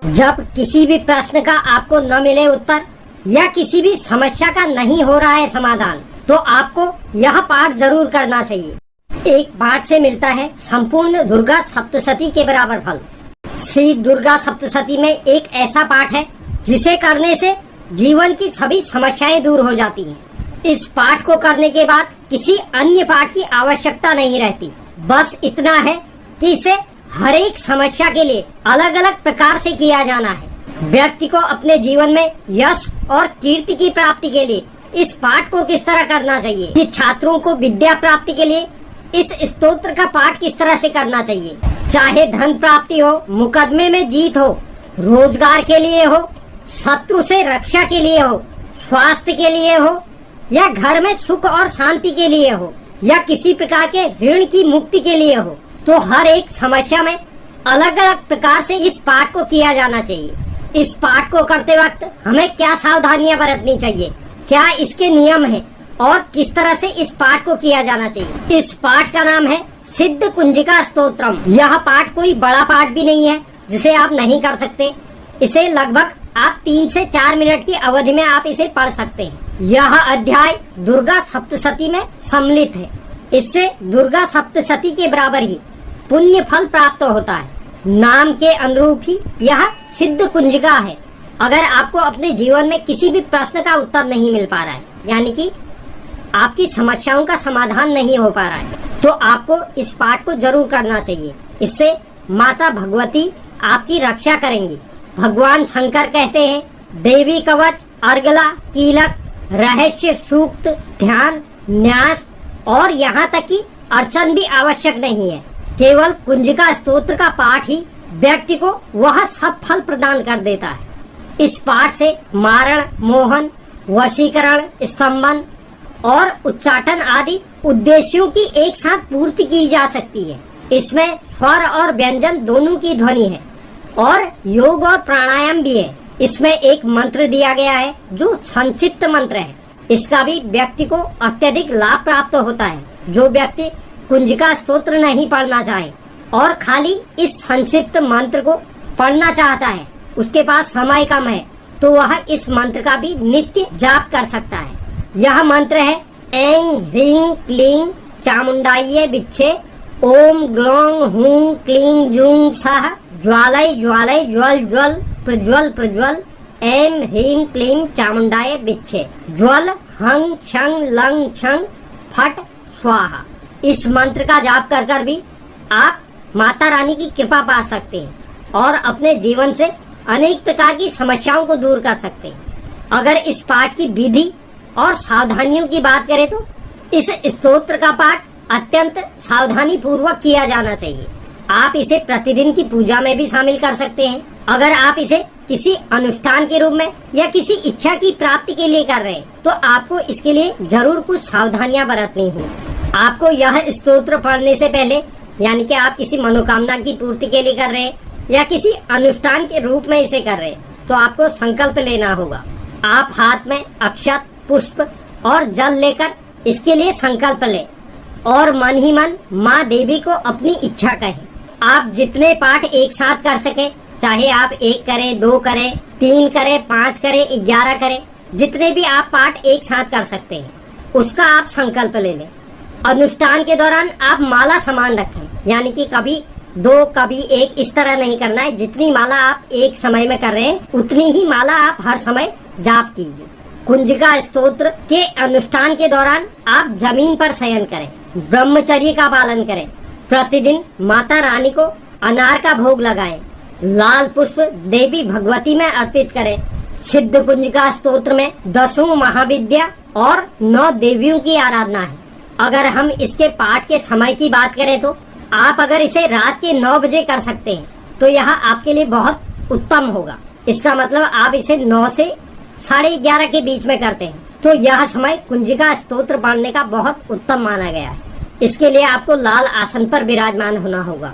जब किसी भी प्रश्न का आपको न मिले उत्तर या किसी भी समस्या का नहीं हो रहा है समाधान, तो आपको यह पाठ जरूर करना चाहिए। एक पाठ से मिलता है संपूर्ण दुर्गा सप्तशती के बराबर फल। श्री दुर्गा सप्तशती में एक ऐसा पाठ है जिसे करने से जीवन की सभी समस्याएं दूर हो जाती हैं। इस पाठ को करने के बाद किसी अन्य पाठ की आवश्यकता नहीं रहती। बस इतना है कि इसे हर एक समस्या के लिए अलग अलग प्रकार से किया जाना है। व्यक्ति को अपने जीवन में यश और कीर्ति की प्राप्ति के लिए इस पाठ को किस तरह करना चाहिए, कि छात्रों को विद्या प्राप्ति के लिए इस स्तोत्र का पाठ किस तरह से करना चाहिए, चाहे धन प्राप्ति हो, मुकदमे में जीत हो, रोजगार के लिए हो, शत्रु से रक्षा के लिए हो, स्वास्थ्य के लिए हो, या घर में सुख और शांति के लिए हो, या किसी प्रकार के ऋण की मुक्ति के लिए हो, तो हर एक समस्या में अलग अलग प्रकार से इस पाठ को किया जाना चाहिए। इस पाठ को करते वक्त हमें क्या सावधानियां बरतनी चाहिए, क्या इसके नियम हैं और किस तरह से इस पाठ को किया जाना चाहिए। इस पाठ का नाम है सिद्ध कुंजिका स्तोत्रम। यह पाठ कोई बड़ा पाठ भी नहीं है जिसे आप नहीं कर सकते। इसे लगभग आप 3 से 4 मिनट की अवधि में आप इसे पढ़ सकते हैं। यह अध्याय दुर्गा सप्तशती में सम्मिलित है। इससे दुर्गा सप्तशती के बराबर ही पुण्य फल प्राप्त होता है। नाम के अनुरूप ही यह सिद्ध कुंजिका है। अगर आपको अपने जीवन में किसी भी प्रश्न का उत्तर नहीं मिल पा रहा है, यानी कि आपकी समस्याओं का समाधान नहीं हो पा रहा है, तो आपको इस पाठ को जरूर करना चाहिए। इससे माता भगवती आपकी रक्षा करेंगी। भगवान शंकर कहते हैं, देवी कवच, अर्गला, कीलक, रहस्य सूक्त, ध्यान, न्यास और यहाँ तक कि अर्चन भी आवश्यक नहीं है। केवल कुंजिका स्तोत्र का पाठ ही व्यक्ति को वह सब फल प्रदान कर देता है। इस पाठ से मारण, मोहन, वशीकरण, स्तंभन और उच्चाटन आदि उद्देश्यों की एक साथ पूर्ति की जा सकती है। इसमें स्वर और व्यंजन दोनों की ध्वनि है और योग और प्राणायाम भी है। इसमें एक मंत्र दिया गया है जो संक्षिप्त मंत्र है। इसका भी व्यक्ति को अत्यधिक लाभ प्राप्त होता है। जो व्यक्ति कुंजिका स्तोत्र नहीं पढ़ना चाहे और खाली इस संक्षिप्त मंत्र को पढ़ना चाहता है, उसके पास समय कम है, तो वह इस मंत्र का भी नित्य जाप कर सकता है। यह मंत्र है ऐं ह्रीं क्लीं चामुंडायै विच्छे ओम ग्लौं हूं क्लीं जूं सः ज्वालय ज्वालय ज्वल ज्वल प्रज्वल प्रज्वल ऐं ह्रीं क्लीं चामुंडायै विच्छे ज्वल हं छं लं छं फट स्वाहा। इस मंत्र का जाप कर कर भी आप माता रानी की कृपा पा सकते हैं और अपने जीवन से अनेक प्रकार की समस्याओं को दूर कर सकते हैं। अगर इस पाठ की विधि और सावधानियों की बात करें तो इस स्तोत्र का पाठ अत्यंत सावधानी पूर्वक किया जाना चाहिए। आप इसे प्रतिदिन की पूजा में भी शामिल कर सकते हैं। अगर आप इसे किसी अनुष्ठान के रूप में या किसी इच्छा की प्राप्ति के लिए कर रहे हैं, तो आपको इसके लिए जरूर कुछ सावधानियां बरतनी होंगी। आपको यह स्तोत्र पढ़ने से पहले, यानी कि आप किसी मनोकामना की पूर्ति के लिए कर रहे हैं या किसी अनुष्ठान के रूप में इसे कर रहे हैं, तो आपको संकल्प लेना होगा। आप हाथ में अक्षत, पुष्प और जल लेकर इसके लिए संकल्प लें और मन ही मन माँ देवी को अपनी इच्छा कहें। आप जितने पाठ एक साथ कर सके, चाहे आप 1 करें, 2 करें, 3 करें, 5 करें, 11 करें, जितने भी आप पाठ एक साथ कर सकते हैं, उसका आप संकल्प ले लें। अनुष्ठान के दौरान आप माला समान रखें, यानी कि कभी 2 कभी 1 इस तरह नहीं करना है। जितनी माला आप एक समय में कर रहे हैं, उतनी ही माला आप हर समय जाप कीजिए। कुंजिका स्तोत्र के अनुष्ठान के दौरान आप जमीन पर शयन करें, ब्रह्मचर्य का पालन करें, प्रतिदिन माता रानी को अनार का भोग लगाएं, लाल पुष्प देवी भगवती में अर्पित करें। सिद्ध कुंजिका स्तोत्र में 10 महाविद्या और 9 देवियों की आराधना है। अगर हम इसके पाठ के समय की बात करें तो आप अगर इसे रात के 9 बजे कर सकते हैं तो यह आपके लिए बहुत उत्तम होगा। इसका मतलब आप इसे 9 से 11:30 के बीच में करते हैं, तो यह समय कुंजिका स्तोत्र पढ़ने का बहुत उत्तम माना गया है। इसके लिए आपको लाल आसन पर विराजमान होना होगा।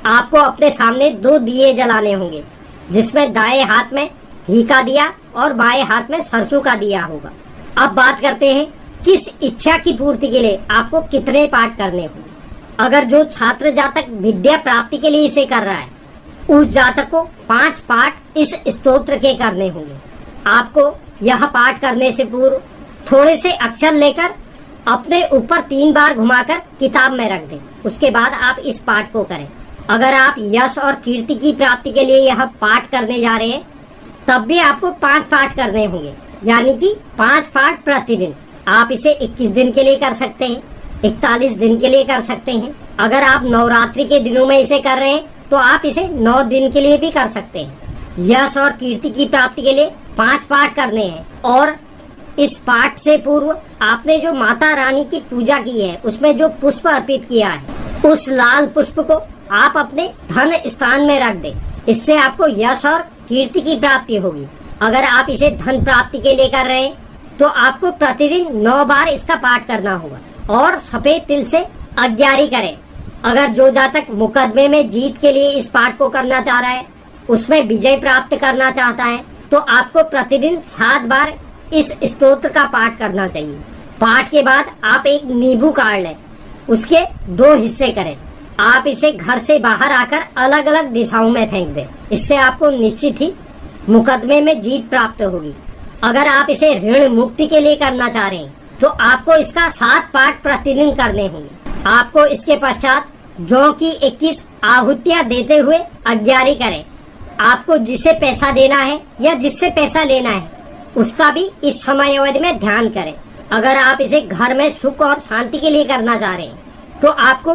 आपको अपने सामने 2 दिए जलाने होंगे, जिसमें दाएं हाथ में घी का दिया और बाएं हाथ में सरसों का दिया होगा। अब बात करते हैं किस इच्छा की पूर्ति के लिए आपको कितने पाठ करने होंगे। अगर जो छात्र जातक विद्या प्राप्ति के लिए इसे कर रहा है, उस जातक को 5 पाठ इस स्तोत्र के करने होंगे। आपको यह पाठ करने से पूर्व थोड़े से अक्षर लेकर अपने ऊपर 3 बार घुमाकर किताब में रख दें। उसके बाद आप इस पाठ को करें। अगर आप यश और कीर्ति की प्राप्ति के लिए यह पाठ करने जा रहे हैं तब भी आपको 5 पाठ करने होंगे, यानी कि 5 पाठ प्रतिदिन। आप इसे 21 दिन के लिए कर सकते हैं, 41 दिन के लिए कर सकते हैं। अगर आप नवरात्रि के दिनों में इसे कर रहे हैं तो आप इसे 9 दिन के लिए भी कर सकते हैं। यश और कीर्ति की प्राप्ति के लिए 5 पाठ करने हैं और इस पाठ से पूर्व आपने जो माता रानी की पूजा की है उसमें जो पुष्प अर्पित किया है उस लाल पुष्प को आप अपने धन स्थान में रख दें। इससे आपको यश और कीर्ति की प्राप्ति होगी। अगर आप इसे धन प्राप्ति के लिए कर रहे हैं तो आपको प्रतिदिन 9 बार इसका पाठ करना होगा और सफेद तिल से 11 करें। अगर जो जातक मुकदमे में जीत के लिए इस पाठ को करना चाह रहा है, उसमें विजय प्राप्त करना चाहता है, तो आपको प्रतिदिन 7 बार इस स्तोत्र का पाठ करना चाहिए। पाठ के बाद आप एक नींबू काट लें, उसके 2 हिस्से करें। आप इसे घर से बाहर आकर अलग अलग दिशाओं में फेंक दें। इससे आपको निश्चित ही मुकदमे में जीत प्राप्त होगी। अगर आप इसे ऋण मुक्ति के लिए करना चाह रहे हैं तो आपको इसका 7 पाठ प्रतिदिन करने होंगे। आपको इसके पश्चात जौ की 21 आहुतियां देते हुए 11 करें। आपको जिसे पैसा देना है या जिससे पैसा लेना है उसका भी इस समय अवधि में ध्यान करें। अगर आप इसे घर में सुख और शांति के लिए करना चाह रहे हैं तो आपको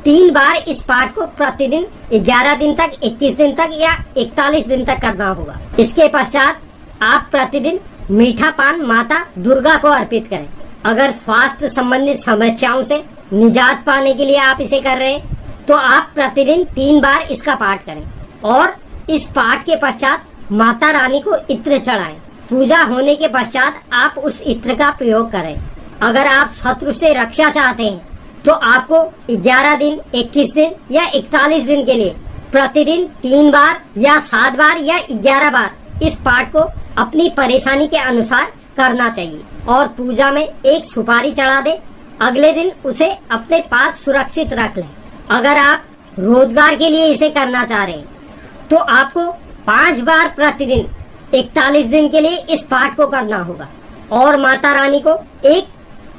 3 बार इस पाठ को प्रतिदिन 11 दिन तक, 21 दिन तक या 41 दिन तक करना होगा। इसके पश्चात आप प्रतिदिन मीठा पान माता दुर्गा को अर्पित करें। अगर स्वास्थ्य संबंधित समस्याओं से निजात पाने के लिए आप इसे कर रहे हैं तो आप प्रतिदिन 3 बार इसका पाठ करें और इस पाठ के पश्चात माता रानी को इत्र चढ़ाएं। पूजा होने के पश्चात आप उस इत्र का प्रयोग करें। अगर आप शत्रु से रक्षा चाहते हैं तो आपको 11 दिन, 21 दिन या 41 दिन के लिए प्रतिदिन 3 बार या 7 बार या 11 बार इस पाठ को अपनी परेशानी के अनुसार करना चाहिए और पूजा में एक सुपारी चढ़ा दे। अगले दिन उसे अपने पास सुरक्षित रख लें। अगर आप रोजगार के लिए इसे करना चाह रहे हैं तो आपको 5 बार प्रतिदिन 41 दिन के लिए इस पाठ को करना होगा और माता रानी को एक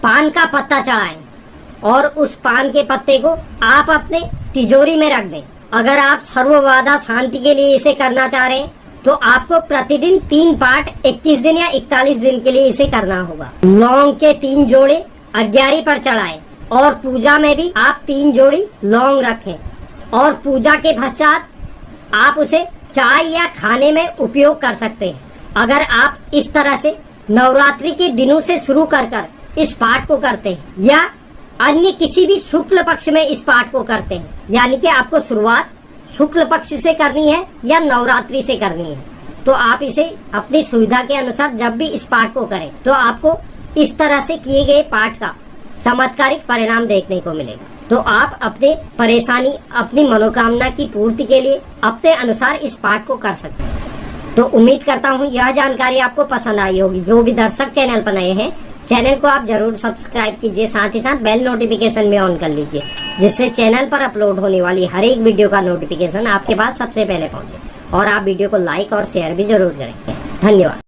पान का पत्ता चढ़ाएं और उस पान के पत्ते को आप अपने तिजोरी में रख दें। अगर आप सर्वबाधा शांति के लिए इसे करना चाह रहे हैं तो आपको प्रतिदिन 3 पाठ 21 दिन या 41 दिन के लिए इसे करना होगा। लौंग के 3 जोड़े 11 पर चढ़ाएं और पूजा में भी आप 3 जोड़ी लौंग रखें और पूजा के पश्चात आप उसे चाय या खाने में उपयोग कर सकते हैं। अगर आप इस तरह से नवरात्रि के दिनों से शुरू कर इस पाठ को करते हैं या अन्य किसी भी शुक्ल पक्ष में इस पाठ को करते हैं, यानी कि आपको शुरुआत शुक्ल पक्ष से करनी है या नवरात्रि से करनी है, तो आप इसे अपनी सुविधा के अनुसार जब भी इस पाठ को करें तो आपको इस तरह से किए गए पाठ का चमत्कारिक परिणाम देखने को मिलेगा। तो आप अपने परेशानी, अपनी मनोकामना की पूर्ति के लिए अपने अनुसार इस पाठ को कर सकते हैं। तो उम्मीद करता हूँ यह जानकारी आपको पसंद आई होगी। जो भी दर्शक चैनल पर नए हैं, चैनल को आप जरूर सब्सक्राइब कीजिए, साथ ही साथ बेल नोटिफिकेशन में ऑन कर लीजिए, जिससे चैनल पर अपलोड होने वाली हर एक वीडियो का नोटिफिकेशन आपके पास सबसे पहले पहुंचे। और आप वीडियो को लाइक और शेयर भी जरूर करें। धन्यवाद।